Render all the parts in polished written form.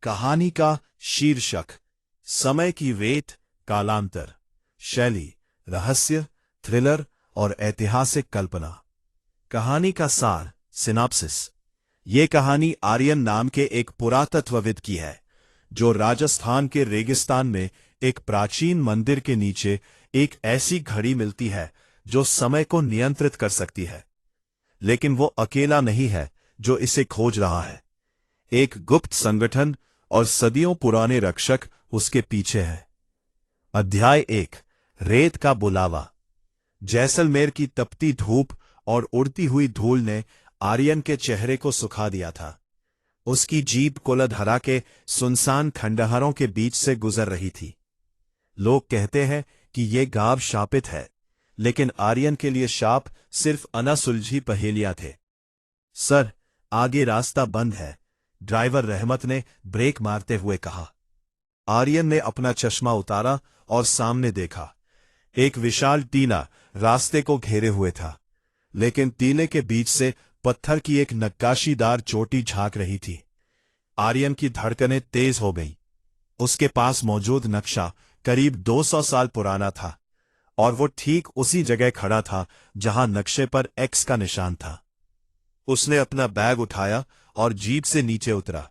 कहानी का शीर्षक समय की रेत, कालांतर, शैली, रहस्य, थ्रिलर और ऐतिहासिक कल्पना। कहानी का सार, सिनॉप्सिस। ये कहानी आर्यन नाम के एक पुरातत्वविद की है, जो राजस्थान के रेगिस्तान में एक प्राचीन मंदिर के नीचे एक ऐसी घड़ी मिलती है जो समय को नियंत्रित कर सकती है। लेकिन वो अकेला नहीं है जो इसे खोज रहा है। एक गुप्त संगठन और सदियों पुराने रक्षक उसके पीछे है। अध्याय 1, रेत का बुलावा। जैसलमेर की तपती धूप और उड़ती हुई धूल ने आर्यन के चेहरे को सुखा दिया था। उसकी जीप कुलधरा के सुनसान खंडहरों के बीच से गुजर रही थी। लोग कहते हैं कि ये गांव शापित है, लेकिन आर्यन के लिए शाप सिर्फ अनसुलझी पहेलियां थे। सर, आगे रास्ता बंद है, ड्राइवर रहमत ने ब्रेक मारते हुए कहा। आर्यन ने अपना चश्मा उतारा और सामने देखा। एक विशाल टीला रास्ते को घेरे हुए था, लेकिन टीले के बीच से पत्थर की एक नक्काशीदार चोटी झांक रही थी। आर्यन की धड़कनें तेज हो गईं। उसके पास मौजूद नक्शा करीब 200 साल पुराना था, और वो ठीक उसी जगह खड़ा था जहां नक्शे पर एक्स का निशान था। उसने अपना बैग उठाया और जीप से नीचे उतरा।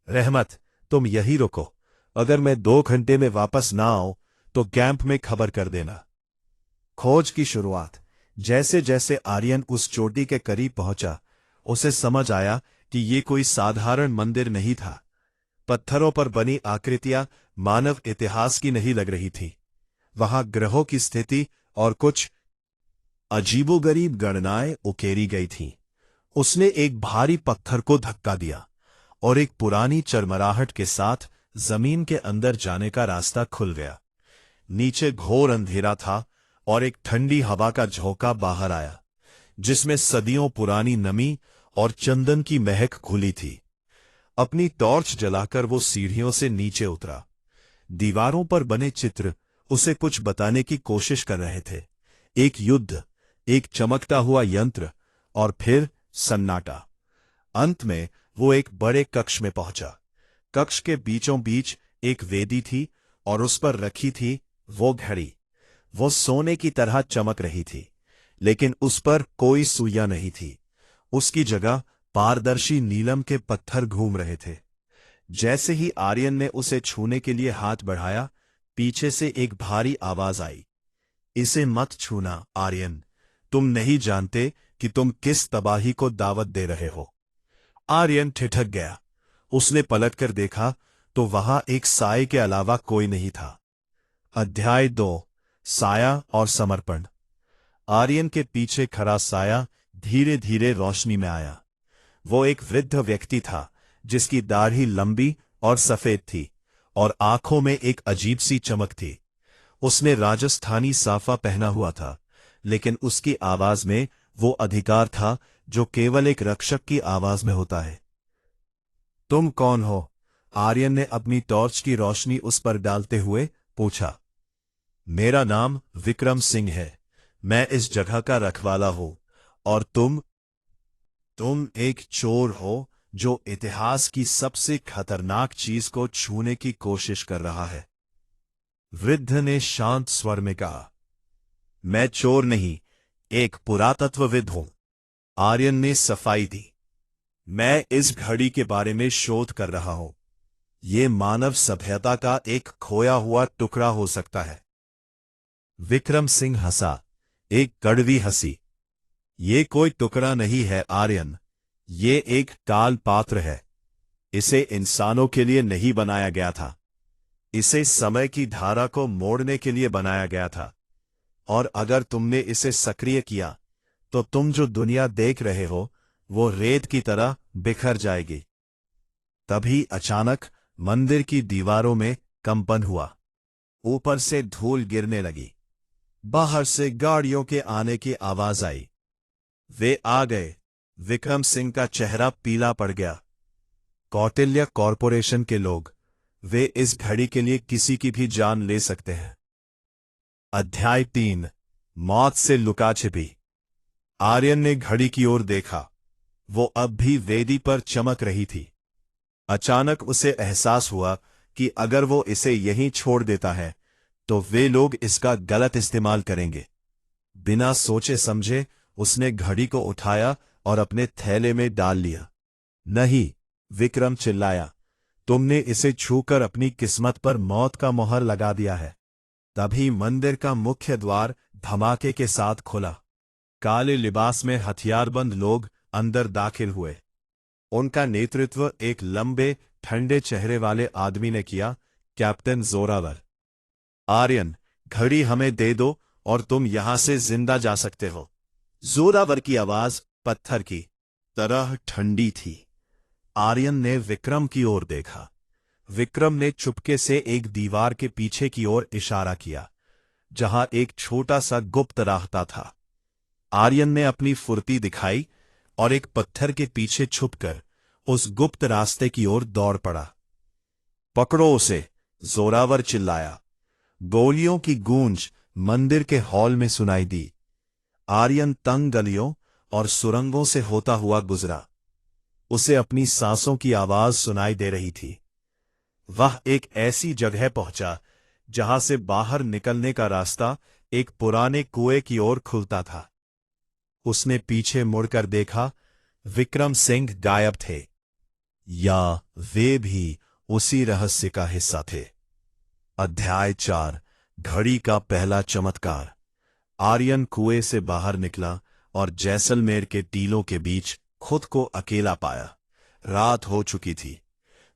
रहमत, तुम यहीं रुको। अगर मैं 2 घंटे में वापस ना आऊं तो कैंप में खबर कर देना। खोज की शुरुआत। जैसे जैसे आर्यन उस चोटी के करीब पहुंचा, उसे समझ आया कि ये कोई साधारण मंदिर नहीं था। पत्थरों पर बनी आकृतियां मानव इतिहास की नहीं लग रही थी। वहां ग्रहों की स्थिति और कुछ अजीबोगरीब गणनाएं उकेरी गई थीं। उसने एक भारी पत्थर को धक्का दिया और एक पुरानी चरमराहट के साथ जमीन के अंदर जाने का रास्ता खुल गया। नीचे घोर अंधेरा था और एक ठंडी हवा का झोंका बाहर आया, जिसमें सदियों पुरानी नमी और चंदन की महक घुली थी। अपनी टॉर्च जलाकर वो सीढ़ियों से नीचे उतरा। दीवारों पर बने चित्र उसे कुछ बताने की कोशिश कर रहे थे। एक युद्ध, एक चमकता हुआ यंत्र, और फिर सन्नाटा। अंत में वो एक बड़े कक्ष में पहुंचा। कक्ष के बीचों बीच एक वेदी थी और उस पर रखी थी वो घड़ी। वो सोने की तरह चमक रही थी, लेकिन उस पर कोई सुइयां नहीं थी। उसकी जगह पारदर्शी नीलम के पत्थर घूम रहे थे। जैसे ही आर्यन ने उसे छूने के लिए हाथ बढ़ाया, पीछे से एक भारी आवाज आई। इसे मत छूना आर्यन, तुम नहीं जानते कि तुम किस तबाही को दावत दे रहे हो। आर्यन ठिठक गया। उसने पलटकर देखा तो वहां एक साए के अलावा कोई नहीं था। अध्याय 2, साया और समर्पण। आर्यन के पीछे खड़ा साया धीरे धीरे रोशनी में आया। वो एक वृद्ध व्यक्ति था, जिसकी दाढ़ी लंबी और सफेद थी और आंखों में एक अजीब सी चमक थी। उसने राजस्थानी साफा पहना हुआ था, लेकिन उसकी आवाज में वो अधिकार था जो केवल एक रक्षक की आवाज में होता है। तुम कौन हो? आर्यन ने अपनी टॉर्च की रोशनी उस पर डालते हुए पूछा। मेरा नाम विक्रम सिंह है। मैं इस जगह का रखवाला हूं। और तुम एक चोर हो जो इतिहास की सबसे खतरनाक चीज को छूने की कोशिश कर रहा है। वृद्ध ने शांत स्वर में कहा। मैं चोर नहीं, एक पुरातत्वविद हूं। आर्यन ने सफाई दी। मैं इस घड़ी के बारे में शोध कर रहा हूं। ये मानव सभ्यता का एक खोया हुआ टुकड़ा हो सकता है। विक्रम सिंह हंसा, एक कड़वी हंसी। ये कोई टुकड़ा नहीं है आर्यन, ये एक काल पात्र है। इसे इंसानों के लिए नहीं बनाया गया था। इसे समय की धारा को मोड़ने के लिए बनाया गया था। और अगर तुमने इसे सक्रिय किया, तो तुम जो दुनिया देख रहे हो वो रेत की तरह बिखर जाएगी। तभी अचानक मंदिर की दीवारों में कंपन हुआ। ऊपर से धूल गिरने लगी। बाहर से गाड़ियों के आने की आवाज आई। वे आ गए। विक्रम सिंह का चेहरा पीला पड़ गया। कौटिल्य कॉरपोरेशन के लोग। वे इस घड़ी के लिए किसी की भी जान ले सकते हैं। अध्याय 3, मौत से लुका छिपी। आर्यन ने घड़ी की ओर देखा। वो अब भी वेदी पर चमक रही थी। अचानक उसे एहसास हुआ कि अगर वो इसे यहीं छोड़ देता है तो वे लोग इसका गलत इस्तेमाल करेंगे। बिना सोचे समझे उसने घड़ी को उठाया और अपने थैले में डाल लिया। नहीं, विक्रम चिल्लाया, तुमने इसे छूकर अपनी किस्मत पर मौत का मोहर लगा दिया है। तभी मंदिर का मुख्य द्वार धमाके के साथ खुला। काले लिबास में हथियारबंद लोग अंदर दाखिल हुए। उनका नेतृत्व एक लंबे ठंडे चेहरे वाले आदमी ने किया, कैप्टन जोरावर। आर्यन, घड़ी हमें दे दो और तुम यहां से जिंदा जा सकते हो। जोरावर की आवाज पत्थर की तरह ठंडी थी। आर्यन ने विक्रम की ओर देखा। विक्रम ने चुपके से एक दीवार के पीछे की ओर इशारा किया, जहां एक छोटा सा गुप्त रास्ता था। आर्यन ने अपनी फुर्ती दिखाई और एक पत्थर के पीछे छुपकर उस गुप्त रास्ते की ओर दौड़ पड़ा। पकड़ो उसे, जोरावर चिल्लाया। गोलियों की गूंज मंदिर के हॉल में सुनाई दी। आर्यन तंग गलियों और सुरंगों से होता हुआ गुजरा। उसे अपनी सांसों की आवाज सुनाई दे रही थी। वह एक ऐसी जगह पहुंचा जहां से बाहर निकलने का रास्ता एक पुराने कुएं की ओर खुलता था। उसने पीछे मुड़कर देखा, विक्रम सिंह गायब थे, या वे भी उसी रहस्य का हिस्सा थे। अध्याय 4, घड़ी का पहला चमत्कार। आर्यन कुएं से बाहर निकला और जैसलमेर के टीलों के बीच खुद को अकेला पाया। रात हो चुकी थी।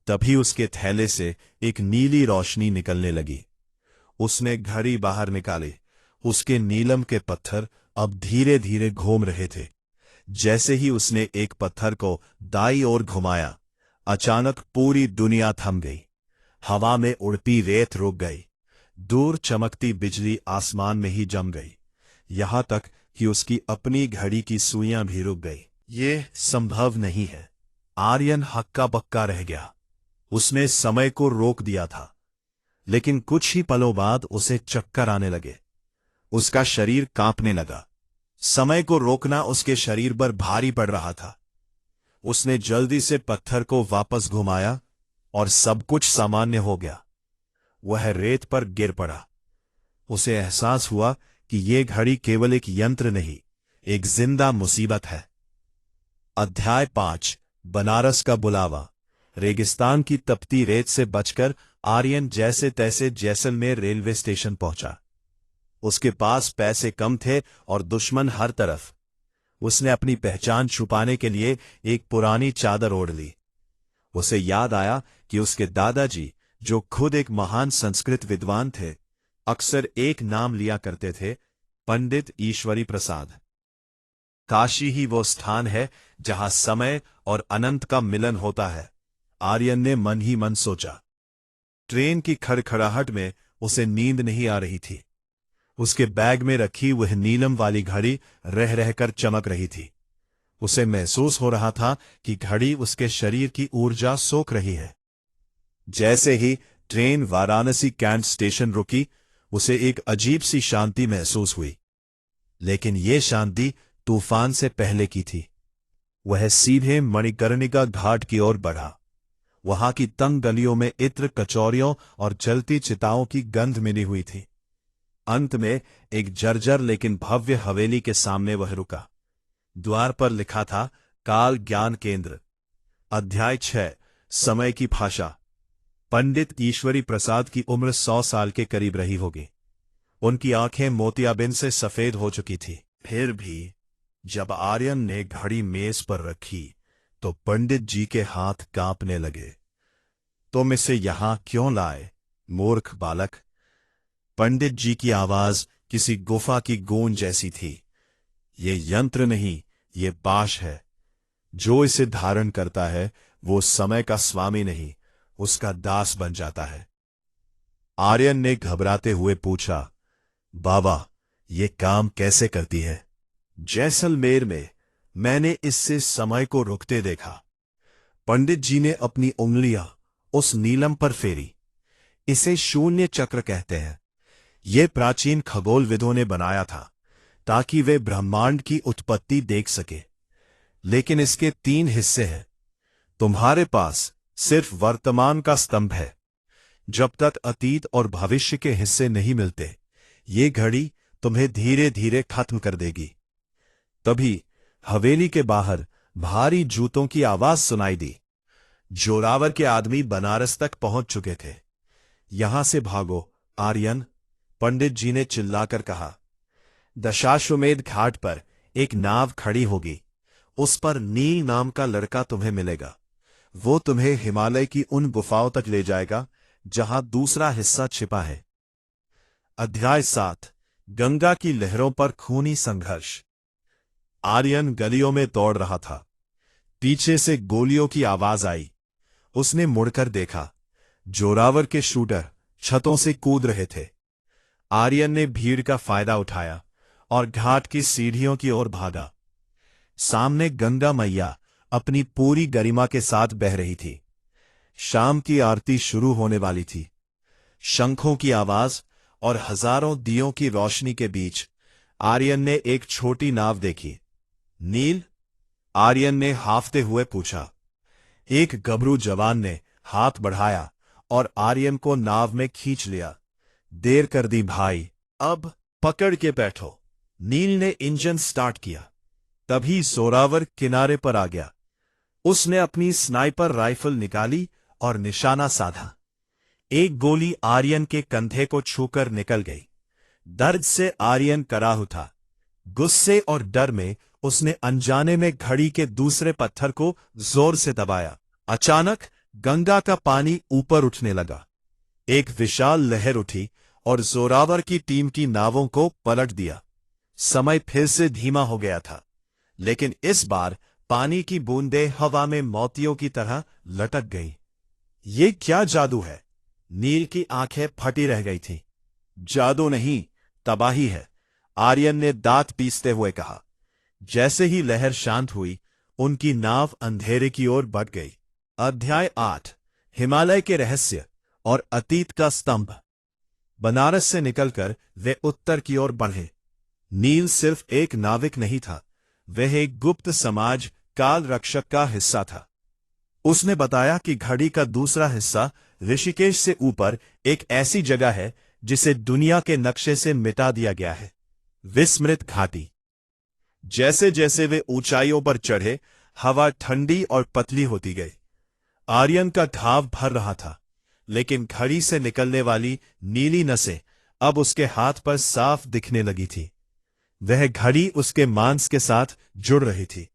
तभी उसके थैले से एक नीली रोशनी निकलने लगी। उसने घड़ी बाहर निकाली। उसके नीलम के पत्थर अब धीरे धीरे घूम रहे थे। जैसे ही उसने एक पत्थर को दाईं ओर घुमाया, अचानक पूरी दुनिया थम गई। हवा में उड़ती रेत रुक गई। दूर चमकती बिजली आसमान में ही जम गई। यहां तक कि उसकी अपनी घड़ी की सुइयां भी रुक गई। ये संभव नहीं है। आर्यन हक्का बक्का रह गया। उसने समय को रोक दिया था, लेकिन कुछ ही पलों बाद उसे चक्कर आने लगे। उसका शरीर कांपने लगा। समय को रोकना उसके शरीर पर भारी पड़ रहा था। उसने जल्दी से पत्थर को वापस घुमाया और सब कुछ सामान्य हो गया। वह रेत पर गिर पड़ा। उसे एहसास हुआ कि यह घड़ी केवल एक यंत्र नहीं, एक जिंदा मुसीबत है। अध्याय 5, बनारस का बुलावा। रेगिस्तान की तपती रेत से बचकर आर्यन जैसे तैसे जैसलमेर रेलवे स्टेशन पहुंचा। उसके पास पैसे कम थे और दुश्मन हर तरफ। उसने अपनी पहचान छुपाने के लिए एक पुरानी चादर ओढ़ ली। उसे याद आया कि उसके दादाजी, जो खुद एक महान संस्कृत विद्वान थे, अक्सर एक नाम लिया करते थे, पंडित ईश्वरी प्रसाद। काशी ही वो स्थान है जहां समय और अनंत का मिलन होता है, आर्यन ने मन ही मन सोचा। ट्रेन की खड़खड़ाहट में उसे नींद नहीं आ रही थी। उसके बैग में रखी वह नीलम वाली घड़ी रह रहकर चमक रही थी। उसे महसूस हो रहा था कि घड़ी उसके शरीर की ऊर्जा सोख रही है। जैसे ही ट्रेन वाराणसी कैंट स्टेशन रुकी, उसे एक अजीब सी शांति महसूस हुई। लेकिन यह शांति तूफान से पहले की थी। वह सीधे मणिकर्णिका घाट की ओर बढ़ा। वहां की तंग गलियों में इत्र, कचौरियों और जलती चिताओं की गंध मिली हुई थी। अंत में एक जर्जर लेकिन भव्य हवेली के सामने वह रुका। द्वार पर लिखा था, काल ज्ञान केंद्र। अध्याय 6, समय की भाषा। पंडित ईश्वरी प्रसाद की उम्र 100 साल के करीब रही होगी। उनकी आंखें मोतियाबिंद से सफेद हो चुकी थी। फिर भी जब आर्यन ने घड़ी मेज पर रखी तो पंडित जी के हाथ कांपने लगे। तुम इसे यहां क्यों लाए, मूर्ख बालक? पंडित जी की आवाज किसी गुफा की गूंज जैसी थी। ये यंत्र नहीं, ये पाश है। जो इसे धारण करता है वो समय का स्वामी नहीं, उसका दास बन जाता है। आर्यन ने घबराते हुए पूछा, बाबा, ये काम कैसे करती है? जैसलमेर में मैंने इससे समय को रुकते देखा। पंडित जी ने अपनी उंगलियां उस नीलम पर फेरी। इसे शून्य चक्र कहते हैं। यह प्राचीन खगोलविदों ने बनाया था ताकि वे ब्रह्मांड की उत्पत्ति देख सके। लेकिन इसके 3 हिस्से हैं। तुम्हारे पास सिर्फ वर्तमान का स्तंभ है। जब तक अतीत और भविष्य के हिस्से नहीं मिलते, ये घड़ी तुम्हें धीरे धीरे खत्म कर देगी। तभी हवेली के बाहर भारी जूतों की आवाज सुनाई दी। जोरावर के आदमी बनारस तक पहुंच चुके थे। यहां से भागो आर्यन, पंडित जी ने चिल्लाकर कहा। दशाश्वमेध घाट पर एक नाव खड़ी होगी। उस पर नील नाम का लड़का तुम्हें मिलेगा। वो तुम्हें हिमालय की उन गुफाओं तक ले जाएगा जहां दूसरा हिस्सा छिपा है। अध्याय 7, गंगा की लहरों पर खूनी संघर्ष। आर्यन गलियों में दौड़ रहा था। पीछे से गोलियों की आवाज आई। उसने मुड़कर देखा। जोरावर के शूटर छतों से कूद रहे थे। आर्यन ने भीड़ का फायदा उठाया और घाट की सीढ़ियों की ओर भागा। सामने गंगा मैया अपनी पूरी गरिमा के साथ बह रही थी। शाम की आरती शुरू होने वाली थी। शंखों की आवाज और हजारों दियों की रोशनी के बीच आर्यन ने एक छोटी नाव देखी। नील? आर्यन ने हाफते हुए पूछा। एक गबरू जवान ने हाथ बढ़ाया और आर्यन को नाव में खींच लिया। देर कर दी भाई, अब पकड़ के बैठो। नील ने इंजन स्टार्ट किया। तभी जोरावर किनारे पर आ गया। उसने अपनी स्नाइपर राइफल निकाली और निशाना साधा। एक गोली आर्यन के कंधे को छूकर निकल गई। दर्द से आर्यन कराह उठा। गुस्से और डर में उसने अनजाने में घड़ी के दूसरे पत्थर को जोर से दबाया। अचानक गंगा का पानी ऊपर उठने लगा। एक विशाल लहर उठी और जोरावर की टीम की नावों को पलट दिया। समय फिर से धीमा हो गया था, लेकिन इस बार पानी की बूंदें हवा में मोतियों की तरह लटक गईं। ये क्या जादू है? नील की आंखें फटी रह गई थीं। जादू नहीं, तबाही है, आर्यन ने दांत पीसते हुए कहा। जैसे ही लहर शांत हुई, उनकी नाव अंधेरे की ओर बढ़ गई। अध्याय 8, हिमालय के रहस्य और अतीत का स्तंभ। बनारस से निकलकर वे उत्तर की ओर बढ़े। नील सिर्फ एक नाविक नहीं था, वह एक गुप्त समाज काल रक्षक का हिस्सा था। उसने बताया कि घड़ी का दूसरा हिस्सा ऋषिकेश से ऊपर एक ऐसी जगह है जिसे दुनिया के नक्शे से मिटा दिया गया है, विस्मृत घाटी। जैसे जैसे वे ऊंचाइयों पर चढ़े, हवा ठंडी और पतली होती गई। आर्यन का घाव भर रहा था, लेकिन घड़ी से निकलने वाली नीली नसें अब उसके हाथ पर साफ दिखने लगी थी। वह घड़ी उसके मांस के साथ जुड़ रही थी।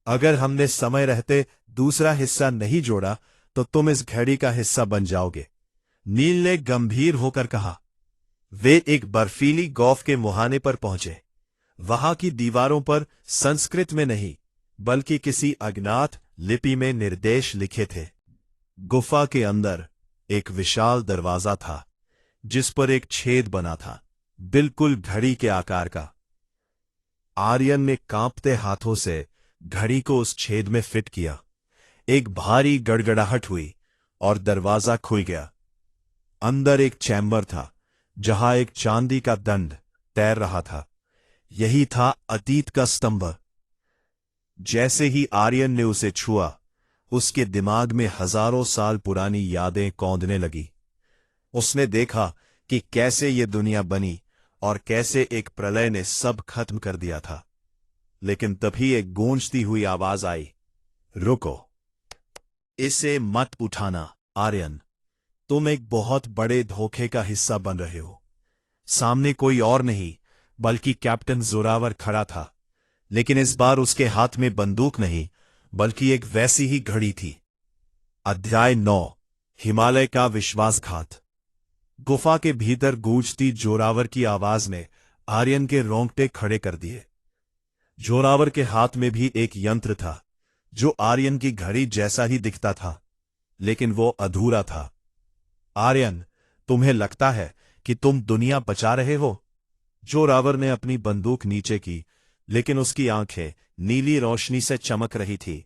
अगर हमने समय रहते दूसरा हिस्सा नहीं जोड़ा तो तुम इस घड़ी का हिस्सा बन जाओगे, नील ने गंभीर होकर कहा। वे एक बर्फीली गौफ के मुहाने पर पहुंचे। वहां की दीवारों पर संस्कृत में नहीं, बल्कि किसी अज्ञात लिपि में निर्देश लिखे थे। गुफा के अंदर एक विशाल दरवाजा था, जिस पर एक छेद बना था, बिल्कुल घड़ी के आकार का। आर्यन ने कांपते हाथों से घड़ी को उस छेद में फिट किया। एक भारी गड़गड़ाहट हुई और दरवाजा खुल गया। अंदर एक चैम्बर था, जहां एक चांदी का दंड तैर रहा था। यही था अतीत का स्तंभ। जैसे ही आर्यन ने उसे छुआ, उसके दिमाग में हजारों साल पुरानी यादें कौंधने लगी। उसने देखा कि कैसे ये दुनिया बनी और कैसे एक प्रलय ने सब खत्म कर दिया था। लेकिन तभी एक गूंजती हुई आवाज आई, रुको, इसे मत उठाना आर्यन, तुम एक बहुत बड़े धोखे का हिस्सा बन रहे हो। सामने कोई और नहीं बल्कि कैप्टन जोरावर खड़ा था, लेकिन इस बार उसके हाथ में बंदूक नहीं, बल्कि एक वैसी ही घड़ी थी। अध्याय 9, हिमालय का विश्वासघात। गुफा के भीतर गूंजती जोरावर की आवाज ने आर्यन के रोंगटे खड़े कर दिए। जोरावर के हाथ में भी एक यंत्र था, जो आर्यन की घड़ी जैसा ही दिखता था, लेकिन वो अधूरा था। आर्यन, तुम्हें लगता है कि तुम दुनिया बचा रहे हो? जोरावर ने अपनी बंदूक नीचे की, लेकिन उसकी आंखें नीली रोशनी से चमक रही थी।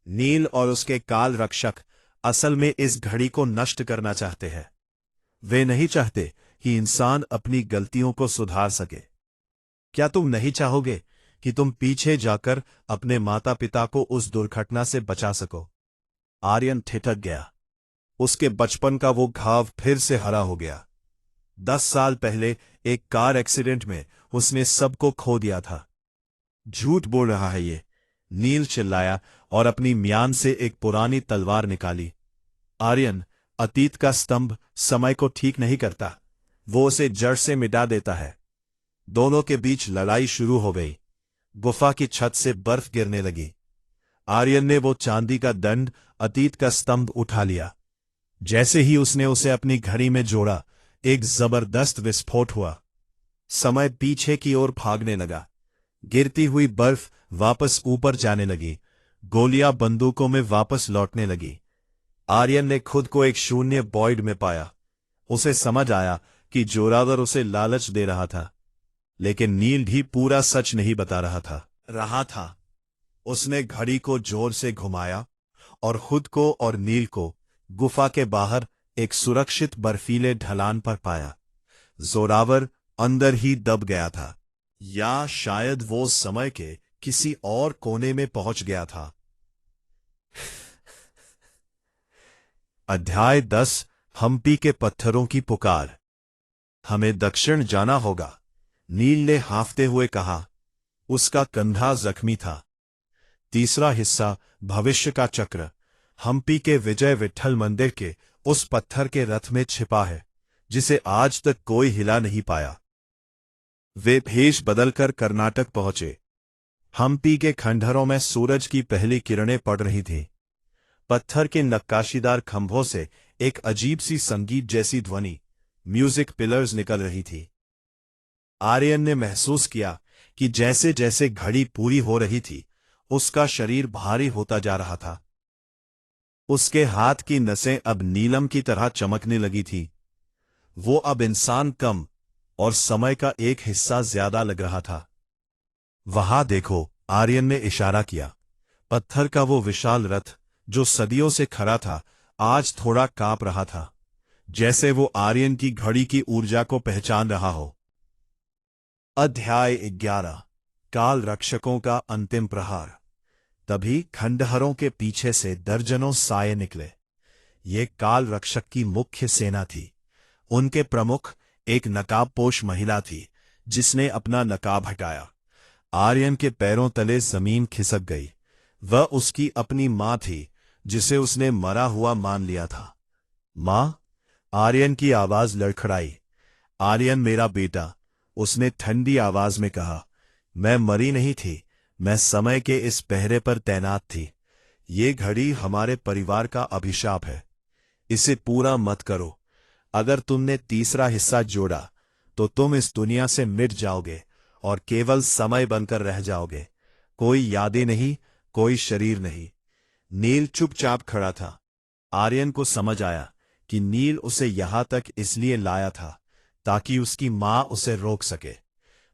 नील और उसके काल रक्षक असल में इस घड़ी को नष्ट करना चाहते हैं। वे नहीं चाहते कि इंसान अपनी गलतियों को सुधार सके। क्या तुम नहीं चाहोगे कि तुम पीछे जाकर अपने माता पिता को उस दुर्घटना से बचा सको? आर्यन ठिठक गया। उसके बचपन का वो घाव फिर से हरा हो गया। 10 साल पहले एक कार एक्सीडेंट में उसने सबको खो दिया था। झूठ बोल रहा है ये, नील चिल्लाया और अपनी म्यान से एक पुरानी तलवार निकाली। आर्यन, अतीत का स्तंभ समय को ठीक नहीं करता, वो उसे जड़ से मिटा देता है। दोनों के बीच लड़ाई शुरू हो गई। गुफा की छत से बर्फ गिरने लगी। आर्यन ने वो चांदी का दंड, अतीत का स्तंभ उठा लिया। जैसे ही उसने उसे अपनी घड़ी में जोड़ा, एक जबरदस्त विस्फोट हुआ। समय पीछे की ओर भागने लगा। गिरती हुई बर्फ वापस ऊपर जाने लगी। गोलियां बंदूकों में वापस लौटने लगी। आर्यन ने खुद को एक शून्य वॉइड में पाया। उसे समझ आया कि जोरावर उसे लालच दे रहा था, लेकिन नील भी पूरा सच नहीं बता रहा था। उसने घड़ी को जोर से घुमाया और खुद को और नील को गुफा के बाहर एक सुरक्षित बर्फीले ढलान पर पाया। जोरावर अंदर ही दब गया था, या शायद वो समय के किसी और कोने में पहुंच गया था। अध्याय 10। हम्पी के पत्थरों की पुकार। हमें दक्षिण जाना होगा, नील ने हांफते हुए कहा। उसका कंधा जख्मी था। तीसरा हिस्सा, भविष्य का चक्र, हम्पी के विजय विट्ठल मंदिर के उस पत्थर के रथ में छिपा है जिसे आज तक कोई हिला नहीं पाया। वे भेष बदलकर कर्नाटक पहुंचे। हम्पी के खंडहरों में सूरज की पहली किरणें पड़ रही थीं। पत्थर के नक्काशीदार खंभों से एक अजीब सी संगीत जैसी ध्वनि, म्यूजिक पिलर्स, निकल रही थी। आर्यन ने महसूस किया कि जैसे जैसे घड़ी पूरी हो रही थी, उसका शरीर भारी होता जा रहा था। उसके हाथ की नसें अब नीलम की तरह चमकने लगी थी। वो अब इंसान कम और समय का एक हिस्सा ज्यादा लग रहा था। वहां देखो, आर्यन ने इशारा किया। पत्थर का वो विशाल रथ जो सदियों से खड़ा था, आज थोड़ा कांप रहा था, जैसे वो आर्यन की घड़ी की ऊर्जा को पहचान रहा हो। अध्याय 11। काल रक्षकों का अंतिम प्रहार। तभी खंडहरों के पीछे से दर्जनों साये निकले। ये काल रक्षक की मुख्य सेना थी। उनके प्रमुख एक नकाबपोश महिला थी, जिसने अपना नकाब हटाया। आर्यन के पैरों तले जमीन खिसक गई। वह उसकी अपनी मां थी, जिसे उसने मरा हुआ मान लिया था। मां? आर्यन की आवाज लड़खड़ाई। आर्यन, मेरा बेटा, उसने ठंडी आवाज में कहा। मैं मरी नहीं थी, मैं समय के इस पहरे पर तैनात थी। ये घड़ी हमारे परिवार का अभिशाप है। इसे पूरा मत करो। अगर तुमने तीसरा हिस्सा जोड़ा तो तुम इस दुनिया से मिट जाओगे और केवल समय बनकर रह जाओगे। कोई यादें नहीं, कोई शरीर नहीं। नील चुपचाप खड़ा था। आर्यन को समझ आया कि नील उसे यहां तक इसलिए लाया था ताकि उसकी मां उसे रोक सके।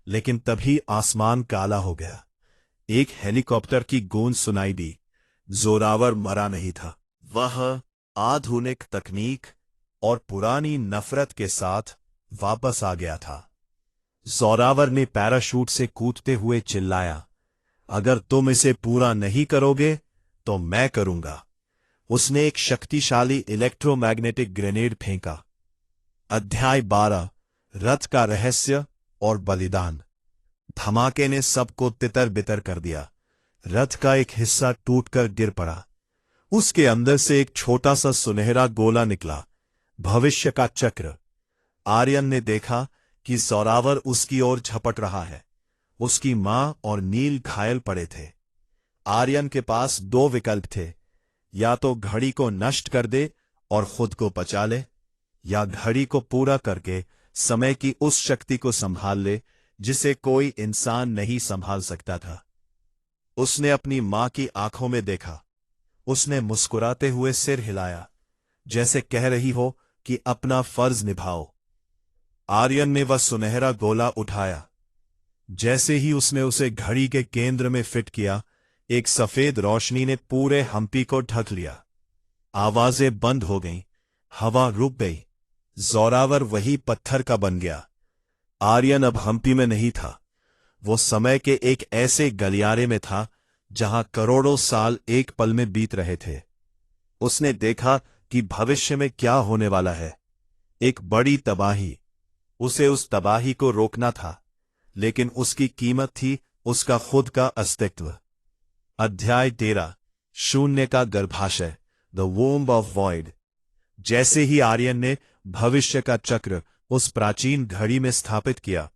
लेकिन तभी आसमान काला हो गया। एक हेलीकॉप्टर की गूंज सुनाई दी। जोरावर मरा नहीं था। वह आधुनिक तकनीक और पुरानी नफरत के साथ वापस आ गया था। जोरावर ने पैराशूट से कूदते हुए चिल्लाया, अगर तुम इसे पूरा नहीं करोगे तो मैं करूंगा। उसने एक शक्तिशाली इलेक्ट्रोमैग्नेटिक ग्रेनेड फेंका। अध्याय 12। रथ का रहस्य और बलिदान। धमाके ने सबको तितर बितर कर दिया। रथ का एक हिस्सा टूटकर गिर पड़ा। उसके अंदर से एक छोटा सा सुनहरा गोला निकला, भविष्य का चक्र। आर्यन ने देखा कि जोरावर उसकी ओर झपट रहा है। उसकी मां और नील घायल पड़े थे। आर्यन के पास 2 विकल्प थे, या तो घड़ी को नष्ट कर दे और खुद को बचा ले, या घड़ी को पूरा करके समय की उस शक्ति को संभाल ले जिसे कोई इंसान नहीं संभाल सकता था। उसने अपनी मां की आंखों में देखा। उसने मुस्कुराते हुए सिर हिलाया, जैसे कह रही हो कि अपना फर्ज निभाओ। आर्यन ने वह सुनहरा गोला उठाया। जैसे ही उसने उसे घड़ी के केंद्र में फिट किया, एक सफेद रोशनी ने पूरे हम्पी को ढक लिया। आवाजें बंद हो गईं, हवा रुक गई। जोरावर वही पत्थर का बन गया। आर्यन अब हम्पी में नहीं था। वो समय के एक ऐसे गलियारे में था जहां करोड़ों साल एक पल में बीत रहे थे। उसने देखा कि भविष्य में क्या होने वाला है, एक बड़ी तबाही। उसे उस तबाही को रोकना था, लेकिन उसकी कीमत थी उसका खुद का अस्तित्व। अध्याय 13, शून्य का गर्भाशय, द वोम्ब ऑफ वॉइड। जैसे ही आर्यन ने भविष्य का चक्र उस प्राचीन घड़ी में स्थापित किया,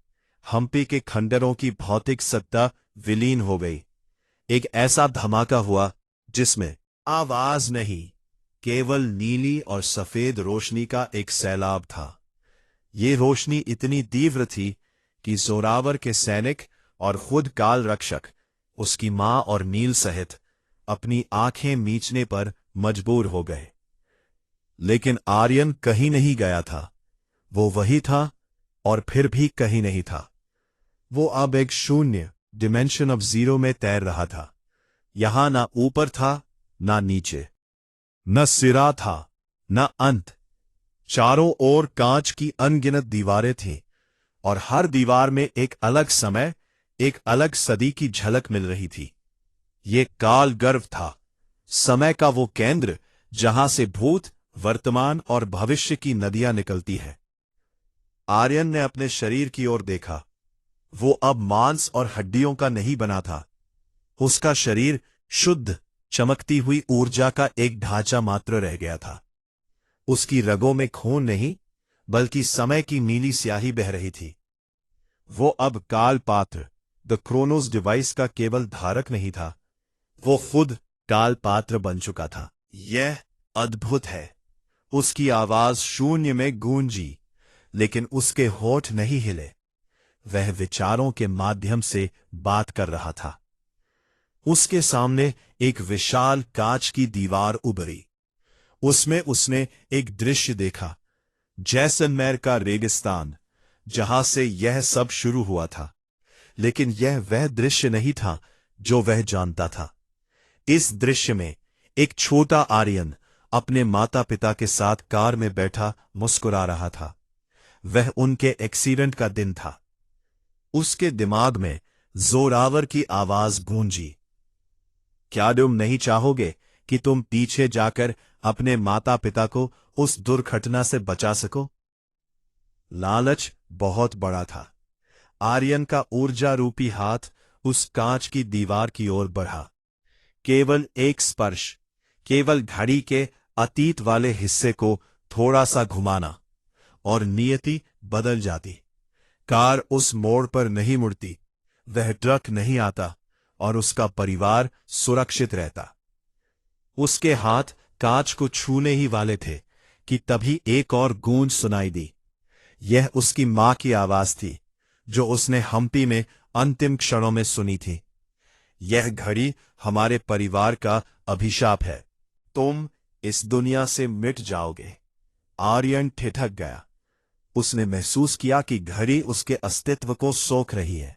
हम्पी के खंडरों की भौतिक सत्ता विलीन हो गई। एक ऐसा धमाका हुआ जिसमें आवाज नहीं, केवल नीली और सफेद रोशनी का एक सैलाब था। ये रोशनी इतनी तीव्र थी कि जोरावर के सैनिक और खुद काल रक्षक, उसकी मां और नील सहित, अपनी आंखें मीचने पर मजबूर हो गए। लेकिन आर्यन कहीं नहीं गया था। वो वही था और फिर भी कहीं नहीं था। वो अब एक शून्य, डिमेंशन ऑफ जीरो में तैर रहा था। यहां ना ऊपर था, ना नीचे, न सिरा था, न अंत। चारों ओर कांच की अनगिनत दीवारें थीं, और हर दीवार में एक अलग समय, एक अलग सदी की झलक मिल रही थी। ये काल गर्भ था, समय का वो केंद्र जहां से भूत, वर्तमान और भविष्य की नदियां निकलती हैं। आर्यन ने अपने शरीर की ओर देखा। वो अब मांस और हड्डियों का नहीं बना था। उसका शरीर शुद्ध, चमकती हुई ऊर्जा का एक ढांचा मात्र रह गया था। उसकी रगों में खून नहीं, बल्कि समय की नीली स्याही बह रही थी। वो अब काल पात्र, द क्रोनोस डिवाइस का केवल धारक नहीं था, वो खुद काल पात्र बन चुका था। यह अद्भुत है। उसकी आवाज शून्य में गूंजी, लेकिन उसके होठ नहीं हिले। वह विचारों के माध्यम से बात कर रहा था। उसके सामने एक विशाल कांच की दीवार उभरी। उसमें उसने एक दृश्य देखा, जैसलमेर का रेगिस्तान, जहां से यह सब शुरू हुआ था। लेकिन यह वह दृश्य नहीं था जो वह जानता था। इस दृश्य में एक छोटा आर्यन अपने माता पिता के साथ कार में बैठा मुस्कुरा रहा था। वह उनके एक्सीडेंट का दिन था। उसके दिमाग में जोरावर की आवाज गूंजी, क्या तुम नहीं चाहोगे कि तुम पीछे जाकर अपने माता पिता को उस दुर्घटना से बचा सको? लालच बहुत बड़ा था। आर्यन का ऊर्जा रूपी हाथ उस कांच की दीवार की ओर बढ़ा। केवल एक स्पर्श, केवल घड़ी के अतीत वाले हिस्से को थोड़ा सा घुमाना, और नियति बदल जाती। कार उस मोड़ पर नहीं मुड़ती, वह ट्रक नहीं आता, और उसका परिवार सुरक्षित रहता। उसके हाथ कांच को छूने ही वाले थे कि तभी एक और गूंज सुनाई दी। यह उसकी मां की आवाज थी, जो उसने हम्पी में अंतिम क्षणों में सुनी थी। यह घड़ी हमारे परिवार का अभिशाप है। तुम इस दुनिया से मिट जाओगे। आर्यन ठिठक गया। उसने महसूस किया कि घड़ी उसके अस्तित्व को सोख रही है।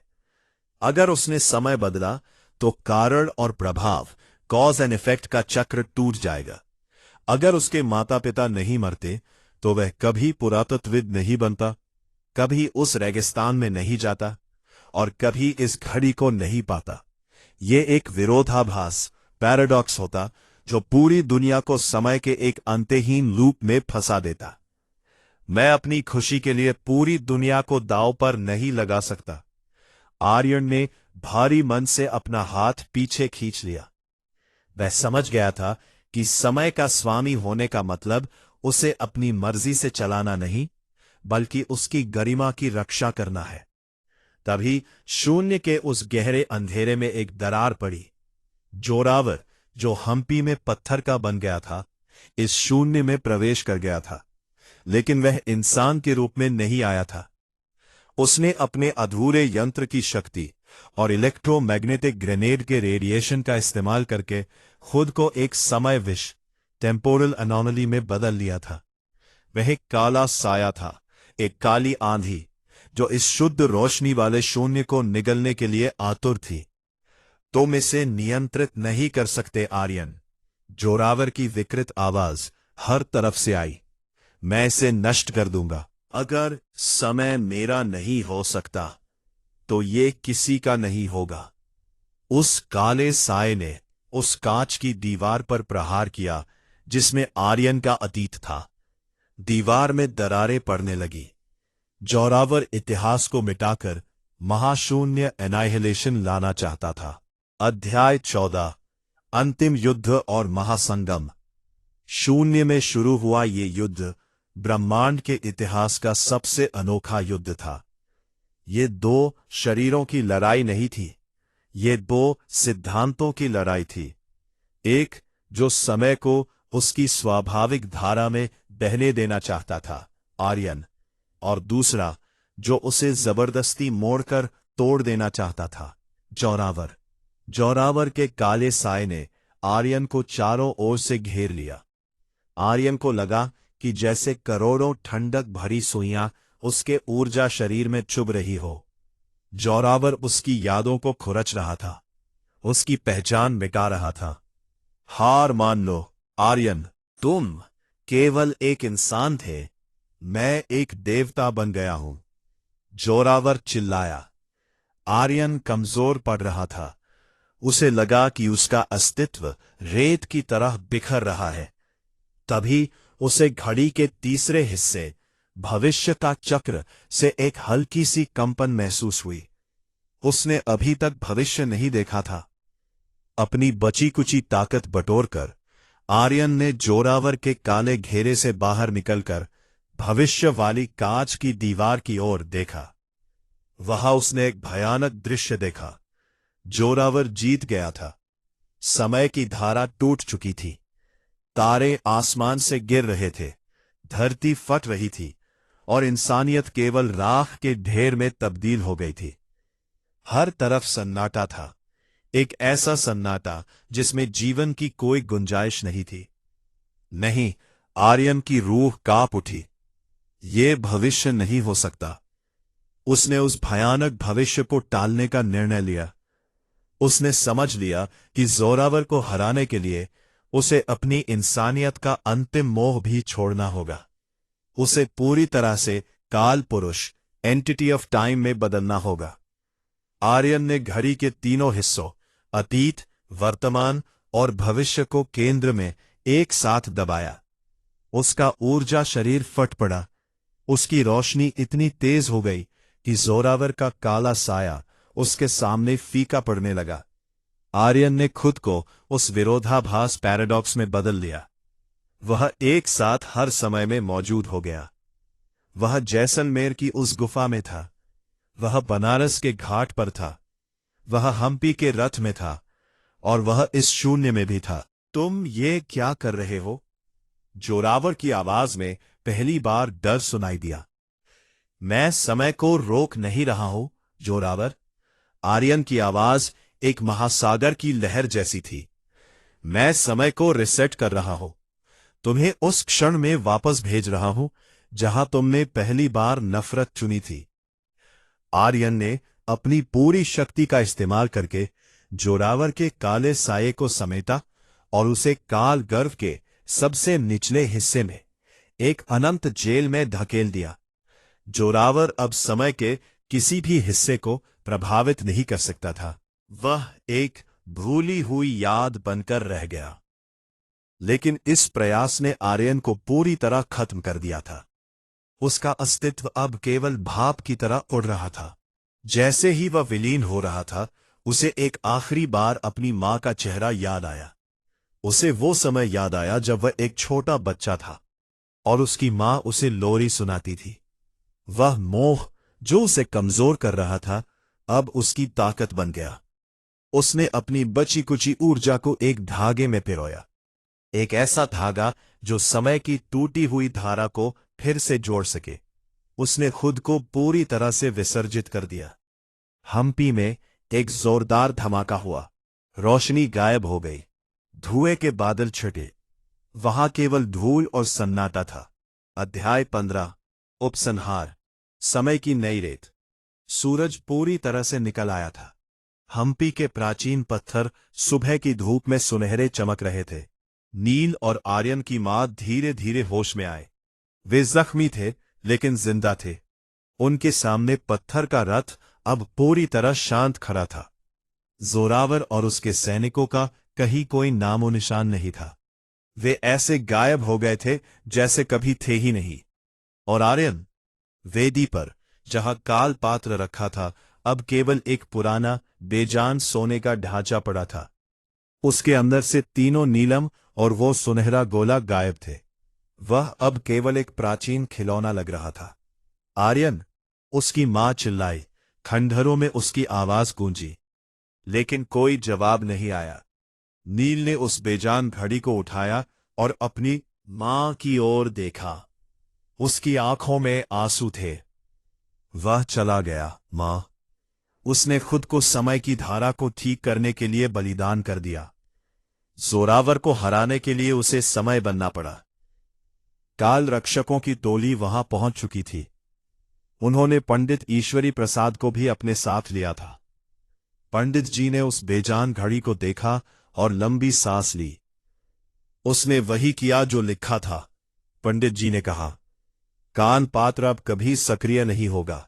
अगर उसने समय बदला तो कारण और प्रभाव, कॉज एंड इफेक्ट का चक्र टूट जाएगा। अगर उसके माता पिता नहीं मरते तो वह कभी पुरातत्वविद नहीं बनता, कभी उस रेगिस्तान में नहीं जाता, और कभी इस घड़ी को नहीं पाता। ये एक विरोधाभास, पैराडॉक्स होता, जो पूरी दुनिया को समय के एक अंतहीन लूप में फंसा देता। मैं अपनी खुशी के लिए पूरी दुनिया को दांव पर नहीं लगा सकता। आर्यन ने भारी मन से अपना हाथ पीछे खींच लिया। वह समझ गया था कि समय का स्वामी होने का मतलब उसे अपनी मर्जी से चलाना नहीं, बल्कि उसकी गरिमा की रक्षा करना है। तभी शून्य के उस गहरे अंधेरे में एक दरार पड़ी। जोरावर, जो हम्पी में पत्थर का बन गया था, इस शून्य में प्रवेश कर गया था। लेकिन वह इंसान के रूप में नहीं आया था। उसने अपने अधूरे यंत्र की शक्ति और इलेक्ट्रोमैग्नेटिक ग्रेनेड के रेडिएशन का इस्तेमाल करके खुद को एक समय विष, टेम्पोरल एनोमली में बदल लिया था। वह एक काला साया था, एक काली आंधी, जो इस शुद्ध रोशनी वाले शून्य को निगलने के लिए आतुर थी। तुम इसे नियंत्रित नहीं कर सकते आर्यन। जोरावर की विकृत आवाज हर तरफ से आई। मैं इसे नष्ट कर दूंगा। अगर समय मेरा नहीं हो सकता तो ये किसी का नहीं होगा। उस काले साए ने उस कांच की दीवार पर प्रहार किया, जिसमें आर्यन का अतीत था। दीवार में दरारें पड़ने लगी। जोरावर इतिहास को मिटाकर महाशून्य एनाइहिलेशन लाना चाहता था। अध्याय 14 अंतिम युद्ध और महासंगम। शून्य में शुरू हुआ ये युद्ध ब्रह्मांड के इतिहास का सबसे अनोखा युद्ध था। ये दो शरीरों की लड़ाई नहीं थी, ये दो सिद्धांतों की लड़ाई थी। एक जो समय को उसकी स्वाभाविक धारा में बहने देना चाहता था, आर्यन, और दूसरा जो उसे जबरदस्ती मोड़कर तोड़ देना चाहता था, जोरावर। जोरावर के काले साए ने आर्यन को चारों ओर से घेर लिया। आर्यन को लगा कि जैसे करोड़ों ठंडक भरी सुइयां उसके ऊर्जा शरीर में चुभ रही हो। जोरावर उसकी यादों को खुरच रहा था, उसकी पहचान मिटा रहा था। हार मान लो आर्यन, तुम केवल एक इंसान थे, मैं एक देवता बन गया हूं, जोरावर चिल्लाया। आर्यन कमजोर पड़ रहा था। उसे लगा कि उसका अस्तित्व रेत की तरह बिखर रहा है। तभी उसे घड़ी के तीसरे हिस्से, भविष्य का चक्र, से एक हल्की सी कंपन महसूस हुई। उसने अभी तक भविष्य नहीं देखा था। अपनी बची कुची ताकत बटोरकर आर्यन ने जोरावर के काले घेरे से बाहर निकलकर भविष्य वाली कांच की दीवार की ओर देखा। वहां उसने एक भयानक दृश्य देखा। जोरावर जीत गया था। समय की धारा टूट चुकी थी। तारे आसमान से गिर रहे थे, धरती फट रही थी और इंसानियत केवल राख के ढेर में तब्दील हो गई थी। हर तरफ सन्नाटा था, एक ऐसा सन्नाटा जिसमें जीवन की कोई गुंजाइश नहीं थी। नहीं, आर्यन की रूह कांप उठी। ये भविष्य नहीं हो सकता। उसने उस भयानक भविष्य को टालने का निर्णय लिया। उसने समझ लिया कि जोरावर को हराने के लिए उसे अपनी इंसानियत का अंतिम मोह भी छोड़ना होगा। उसे पूरी तरह से काल पुरुष, एंटिटी ऑफ टाइम में बदलना होगा। आर्यन ने घड़ी के तीनों हिस्सों, अतीत, वर्तमान और भविष्य को केंद्र में एक साथ दबाया। उसका ऊर्जा शरीर फट पड़ा। उसकी रोशनी इतनी तेज हो गई कि जोरावर का काला साया उसके सामने फीका पड़ने लगा। आर्यन ने खुद को उस विरोधाभास पैराडॉक्स में बदल लिया। वह एक साथ हर समय में मौजूद हो गया। वह जैसलमेर की उस गुफा में था, वह बनारस के घाट पर था, वह हम्पी के रथ में था, और वह इस शून्य में भी था। तुम ये क्या कर रहे हो? जोरावर की आवाज में पहली बार डर सुनाई दिया। मैं समय को रोक नहीं रहा हूं, जोरावर। आर्यन की आवाज एक महासागर की लहर जैसी थी। मैं समय को रिसेट कर रहा हूं, तुम्हें उस क्षण में वापस भेज रहा हूं जहां तुमने पहली बार नफरत चुनी थी। आर्यन ने अपनी पूरी शक्ति का इस्तेमाल करके जोरावर के काले साये को समेटा और उसे काल गर्भ के सबसे निचले हिस्से में, एक अनंत जेल में धकेल दिया। जोरावर अब समय के किसी भी हिस्से को प्रभावित नहीं कर सकता था। वह एक भूली हुई याद बनकर रह गया। लेकिन इस प्रयास ने आर्यन को पूरी तरह खत्म कर दिया था। उसका अस्तित्व अब केवल भाप की तरह उड़ रहा था। जैसे ही वह विलीन हो रहा था, उसे एक आखिरी बार अपनी मां का चेहरा याद आया। उसे वो समय याद आया जब वह एक छोटा बच्चा था और उसकी मां उसे लोरी सुनाती थी। वह मोह जो उसे कमजोर कर रहा था, अब उसकी ताकत बन गया। उसने अपनी बची कुची ऊर्जा को एक धागे में पिरोया, एक ऐसा धागा जो समय की टूटी हुई धारा को फिर से जोड़ सके। उसने खुद को पूरी तरह से विसर्जित कर दिया। हम्पी में एक जोरदार धमाका हुआ। रोशनी गायब हो गई। धुएं के बादल छटे। वहां केवल धूल और सन्नाटा था। अध्याय 15 उपसंहार। समय की नई रेत। सूरज पूरी तरह से निकल आया था। हम्पी के प्राचीन पत्थर सुबह की धूप में सुनहरे चमक रहे थे। नील और आर्यन की मां धीरे धीरे होश में आए। वे जख्मी थे लेकिन जिंदा थे। उनके सामने पत्थर का रथ अब पूरी तरह शांत खड़ा था। जोरावर और उसके सैनिकों का कहीं कोई नामो निशान नहीं था। वे ऐसे गायब हो गए थे जैसे कभी थे ही नहीं। और आर्यन, वेदी पर जहां काल पात्र रखा था, अब केवल एक पुराना बेजान सोने का ढांचा पड़ा था। उसके अंदर से तीनों नीलम और वो सुनहरा गोला गायब थे। वह अब केवल एक प्राचीन खिलौना लग रहा था। आर्यन, उसकी मां चिल्लाई, खंडहरों में उसकी आवाज गूंजी, लेकिन कोई जवाब नहीं आया। नील ने उस बेजान घड़ी को उठाया और अपनी मां की ओर देखा। उसकी आंखों में आंसू थे। वह चला गया, मां। उसने खुद को समय की धारा को ठीक करने के लिए बलिदान कर दिया। जोरावर को हराने के लिए उसे समय बनना पड़ा। काल रक्षकों की टोली वहां पहुंच चुकी थी। उन्होंने पंडित ईश्वरी प्रसाद को भी अपने साथ लिया था। पंडित जी ने उस बेजान घड़ी को देखा और लंबी सांस ली। उसने वही किया जो लिखा था। पंडित जी ने कहा, कान पात्र अब कभी सक्रिय नहीं होगा।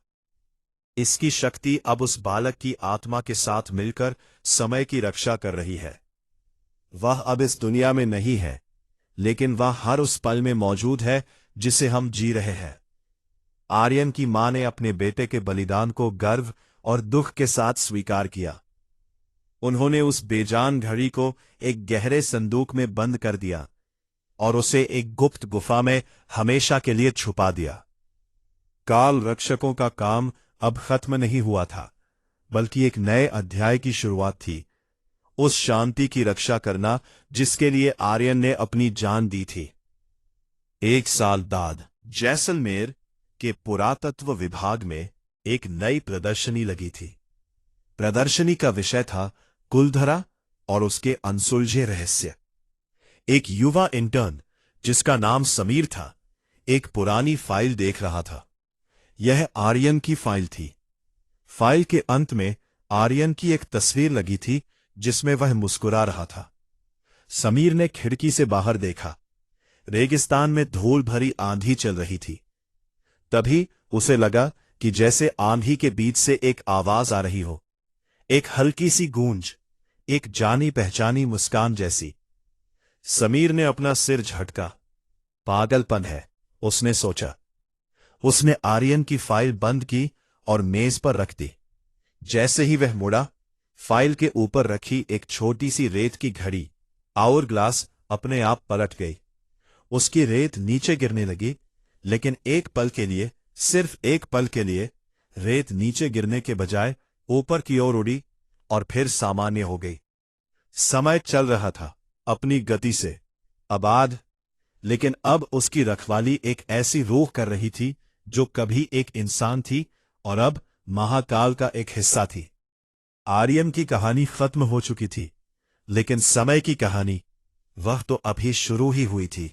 इसकी शक्ति अब उस बालक की आत्मा के साथ मिलकर समय की रक्षा कर रही है। वह अब इस दुनिया में नहीं है, लेकिन वह हर उस पल में मौजूद है जिसे हम जी रहे हैं। आर्यन की मां ने अपने बेटे के बलिदान को गर्व और दुख के साथ स्वीकार किया। उन्होंने उस बेजान घड़ी को एक गहरे संदूक में बंद कर दिया और उसे एक गुप्त गुफा में हमेशा के लिए छुपा दिया। काल रक्षकों का काम अब खत्म नहीं हुआ था, बल्कि एक नए अध्याय की शुरुआत थी। उस शांति की रक्षा करना जिसके लिए आर्यन ने अपनी जान दी थी। 1 साल बाद जैसलमेर के पुरातत्व विभाग में एक नई प्रदर्शनी लगी थी। प्रदर्शनी का विषय था कुलधरा और उसके अनसुलझे रहस्य। एक युवा इंटर्न जिसका नाम समीर था, एक पुरानी फाइल देख रहा था। यह आर्यन की फाइल थी। फाइल के अंत में आर्यन की एक तस्वीर लगी थी जिसमें वह मुस्कुरा रहा था। समीर ने खिड़की से बाहर देखा। रेगिस्तान में धूल भरी आंधी चल रही थी। तभी उसे लगा कि जैसे आंधी के बीच से एक आवाज आ रही हो, एक हल्की सी गूंज, एक जानी पहचानी मुस्कान जैसी। समीर ने अपना सिर झटका। पागलपन है, उसने सोचा। उसने आर्यन की फाइल बंद की और मेज पर रख दी। जैसे ही वह मुड़ा, फाइल के ऊपर रखी एक छोटी सी रेत की घड़ी, आवर ग्लास, अपने आप पलट गई। उसकी रेत नीचे गिरने लगी, लेकिन एक पल के लिए, सिर्फ एक पल के लिए, रेत नीचे गिरने के बजाय ऊपर की ओर उड़ी और फिर सामान्य हो गई। समय चल रहा था अपनी गति से, आबाद, लेकिन अब उसकी रखवाली एक ऐसी रूह कर रही थी जो कभी एक इंसान थी और अब महाकाल का एक हिस्सा थी। आर्यन की कहानी खत्म हो चुकी थी, लेकिन समय की कहानी, वह तो अभी शुरू ही हुई थी।